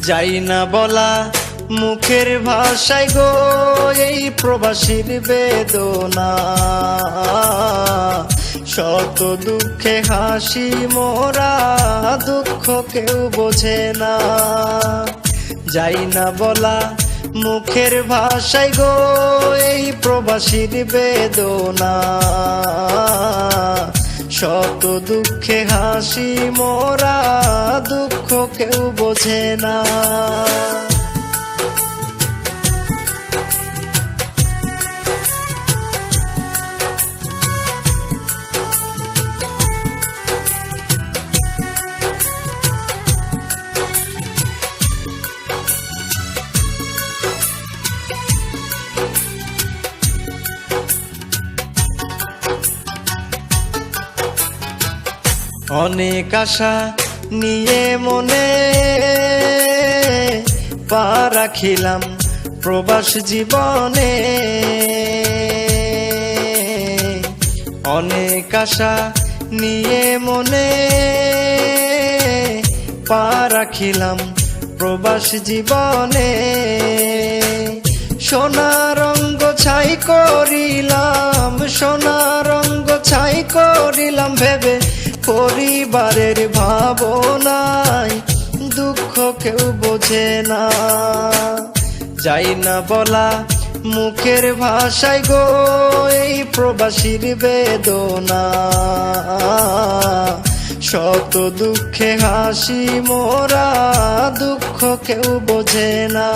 যাই না বলা মুখের ভাষায় গো এই প্রবাসীর বেদনা। শত দুঃখে হাসি মোরা, দুঃখ কেউ বোঝে না। যাই না বলা মুখের ভাষায় গো এই প্রবাসীর বেদনা। শত দুঃখে হাসি মোরা, দুঃখ কেউ বোঝে না। অনেক আশা নিয়ে মনে পা রাখিলাম প্রবাস জীবনে। অনেক আশা নিয়ে মনে পা রাখিলাম প্রবাস জীবনে। সোনা রঙ্গ ছাই করিলাম, সোনা রঙ্গ ছাই করিলাম ভেবে পরিবারের ভাবনায়, দুঃখ কেউ বোঝে না। যাই না বলা মুখের ভাষায় গো এই প্রবাসীর বেদনা। শত দুঃখে হাসি মোরা, দুঃখ কেউ বোঝে না।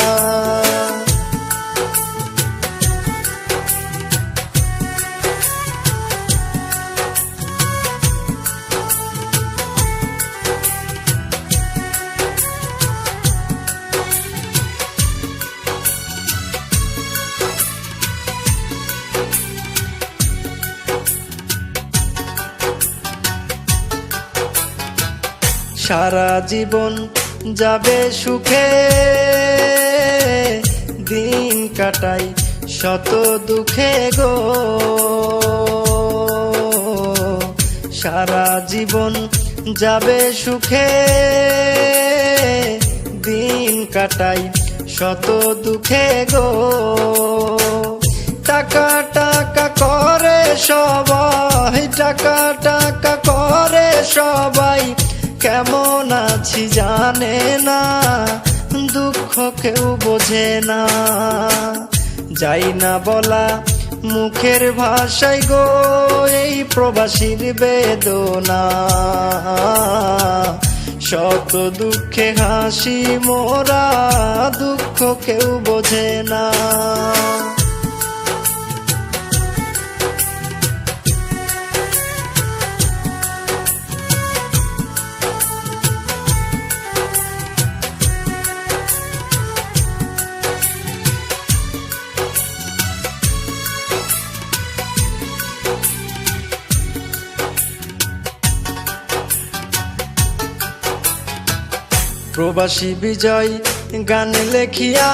সারা জীবন যাবে সুখে, দিন কাটাই শত দুঃখে গো। সারা জীবন যাবে সুখে, দিন কাটাই শত দুঃখে গো। টাকা টাকা করে সবাই, টাকা টাকা করে সবাই, কেমন আছি জানে না, দুঃখ কেউ বোঝে না। যাই না বলা মুখের ভাষায় গো এই প্রবাসীর বেদনা। শত দুঃখে হাসি মোরা, দুঃখ কেউ বোঝে না। প্রবাসী বিজয় গান লেখিয়া